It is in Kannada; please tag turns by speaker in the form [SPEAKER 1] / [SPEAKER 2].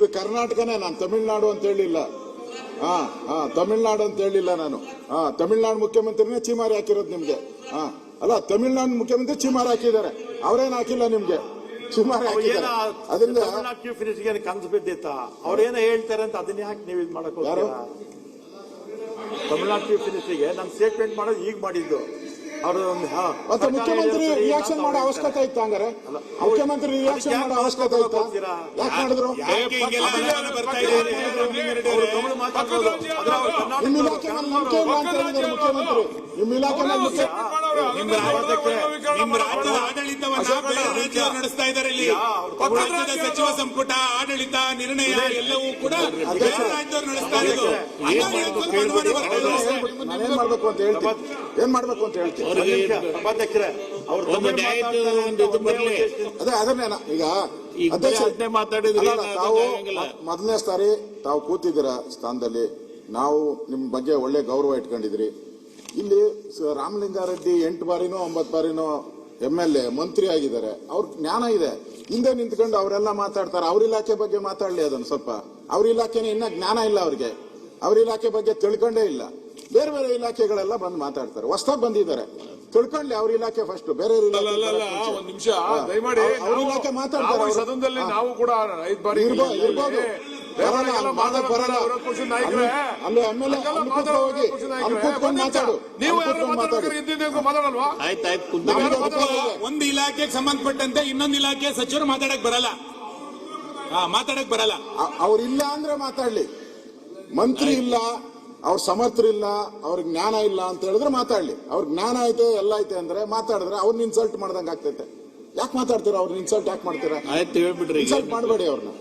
[SPEAKER 1] ಇದು ಕರ್ನಾಟಕನೇ, ನಾನು ತಮಿಳ್ನಾಡು ಅಂತ ಹೇಳಿಲ್ಲ. ತಮಿಳ್ನಾಡು ಅಂತ ಹೇಳಿಲ್ಲ ನಾನು. ತಮಿಳ್ನಾಡು ಮುಖ್ಯಮಂತ್ರಿನೇ ಚೀಮಾರಿ ಹಾಕಿರೋದು ನಿಮ್ಗೆ. ಅಲ್ಲ, ತಮಿಳ್ನಾಡು ಮುಖ್ಯಮಂತ್ರಿ ಚೀಮಾರಿ ಹಾಕಿದ್ದಾರೆ, ಅವ್ರೇನು ಹಾಕಿಲ್ಲ ನಿಮ್ಗೆ, ಚೀಮಾರಿ ಹಾಕಿದ್ದಾರೆ. ಅದರಿಂದ
[SPEAKER 2] ಚೀಫ್ ಮಿನಿಸ್ಟರ್ಗೆ ಕನ್ಸು ಬಿದ್ದಿತ್ತ, ಅವ್ರೇನೋ ಹೇಳ್ತಾರೆ ಅಂತ ಅದನ್ನ ಯಾಕೆ ನೀವು ಇದು ಮಾಡಕ್ ಹೋಗ್ತೀರಾ? ತಮಿಳ್ನಾಡು ಚೀಫ್ ಮಿನಿಸ್ಟರ್ಗೆ ನಾನು ಸ್ಟೇಟ್ಮೆಂಟ್ ಮಾಡೋದು ಈಗ ಮಾಡಿದ್ದು.
[SPEAKER 1] ಮತ್ತೆ ಮುಖ್ಯಮಂತ್ರಿ ರಿಯಾಕ್ಷನ್ ಮಾಡೋ ಅವಶ್ಯಕತೆ ಇತ್ತು. ಹಂಗಾರೆ ಮುಖ್ಯಮಂತ್ರಿ ರಿಯಾಕ್ಷನ್ ಮಾಡೋ ಅವಶ್ಯಕತೆ ಇತ್ತು, ಯಾಕೆ ಮಾಡಿದ್ರು? ನಿಮ್ಮ ಇಲಾಖೆ ಮೇಲೆ ನಂಬಿಕೆ ಇಲ್ಲ ಅಂತ ಹೇಳಿದ್ದಾರೆ ಮುಖ್ಯಮಂತ್ರಿ. ನಿಮ್ಮ ಇಲಾಖೆ ಮೇಲೆ
[SPEAKER 3] ನಿಮ್ಮ ರಾಜ್ಯದ ಆಡಳಿತವನ್ನ ಬೇರೆ ರಾಜ್ಯವರು ನಡೆಸ್ತಾ ಇದ್ದಾರೆ. ಇಲ್ಲಿ ರಾಜ್ಯದ ಸಚಿವ ಸಂಪುಟ ಆಡಳಿತ ನಿರ್ಣಯ ಎಲ್ಲವೂ ಕೂಡ ಬೇರೆ ರಾಜ್ಯವರು ನಡೆಸ್ತಾ ಇರೋದು.
[SPEAKER 1] ನಾನೇನ್ ಮಾಡ್ಬೇಕು ಅಂತ ಹೇಳ್ತೀನಿ, ಏನ್ ಮಾಡ್ಬೇಕು ಅಂತ ಹೇಳ್ತೀನಿ. ಅದೇ ಅದನ್ನೇ ಈಗ ತಾವು ಮೊದಲನೇ ಸಾರಿ ತಾವು ಕೂತಿದ್ದೀರ ಸ್ಥಾನದಲ್ಲಿ, ನಾವು ನಿಮ್ ಬಗ್ಗೆ ಒಳ್ಳೆ ಗೌರವ ಇಟ್ಕೊಂಡಿದ್ರಿ. ಇಲ್ಲಿ ರಾಮಲಿಂಗಾರೆಡ್ಡಿ 8 ಬಾರಿನೋ 9 ಬಾರಿನೋ MLA ಮಂತ್ರಿ ಆಗಿದ್ದಾರೆ, ಅವ್ರ ಜ್ಞಾನ ಇದೆ. ಹಿಂದೆ ನಿಂತ್ಕೊಂಡು ಅವರೆಲ್ಲ ಮಾತಾಡ್ತಾರೆ. ಅವ್ರ ಇಲಾಖೆ ಬಗ್ಗೆ ಮಾತಾಡ್ಲಿ ಅದನ್ನು ಸ್ವಲ್ಪ. ಅವ್ರ ಇಲಾಖೆನ ಇನ್ನ ಜ್ಞಾನ ಇಲ್ಲ ಅವ್ರಿಗೆ, ಅವ್ರ ಇಲಾಖೆ ಬಗ್ಗೆ ತಿಳ್ಕೊಂಡೇ ಇಲ್ಲ. ಬೇರೆ ಬೇರೆ ಇಲಾಖೆಗಳೆಲ್ಲ ಬಂದು ಮಾತಾಡ್ತಾರೆ, ಹೊಸದಾಗಿ ಬಂದಿದ್ದಾರೆ, ತಿಳ್ಕೊಳ್ಳಿ ಅವ್ರ ಇಲಾಖೆ ಫಸ್ಟ್. ಬೇರೆ
[SPEAKER 4] ಒಂದ್ ನಿಮಿಷ ದಯಮಾಡಿ,
[SPEAKER 1] ಅವ್ರ ಇಲಾಖೆ ಮಾತಾಡ್ತಾರೆ.
[SPEAKER 4] ಸದನದಲ್ಲಿ ನಾವು ಕೂಡ 5 ಬಾರಿ
[SPEAKER 1] ಇರ್ಬೋದು, ಬರಲ್ಲ. ಅಲ್ಲಿ MLA ಹೋಗಿ ಕೂತ್ಕೊಂಡು ಮಾತಾಡು,
[SPEAKER 4] ನೀವು ಮಾತಾಡಲ್ವಾ?
[SPEAKER 3] ಒಂದು ಇಲಾಖೆಗೆ ಸಂಬಂಧಪಟ್ಟಂತೆ ಇನ್ನೊಂದು ಇಲಾಖೆ ಸಚಿವರು ಮಾತಾಡಕ್ ಬರಲ್ಲ.
[SPEAKER 1] ಅವ್ರಿಲ್ಲ ಅಂದ್ರೆ ಮಾತಾಡ್ಲಿ. ಮಂತ್ರಿ ಇಲ್ಲ, ಅವ್ರ ಸಮರ್ಥರಿಲ್ಲ, ಅವ್ರಿಗೆ ಜ್ಞಾನ ಇಲ್ಲ ಅಂತ ಹೇಳಿದ್ರೆ ಮಾತಾಡ್ಲಿ. ಅವ್ರ ಜ್ಞಾನ ಐತೆ ಎಲ್ಲ ಐತೆ ಅಂದ್ರೆ ಮಾತಾಡಿದ್ರೆ ಅವ್ರನ್ನ ಇನ್ಸಲ್ಟ್ ಮಾಡ್ದಂಗೆ ಆಗ್ತೈತೆ. ಯಾಕೆ ಮಾತಾಡ್ತೀರಾ? ಅವ್ರನ್ನ ಇನ್ಸಲ್ಟ್ ಯಾಕೆ ಮಾಡ್ತೀರಾ?
[SPEAKER 3] ಆಯ್ತು ಹೇಳ್ಬಿಟ್ರಿ,
[SPEAKER 1] ಇನ್ಸಲ್ಟ್ ಮಾಡಬೇಡಿ ಅವ್ರನ್ನ.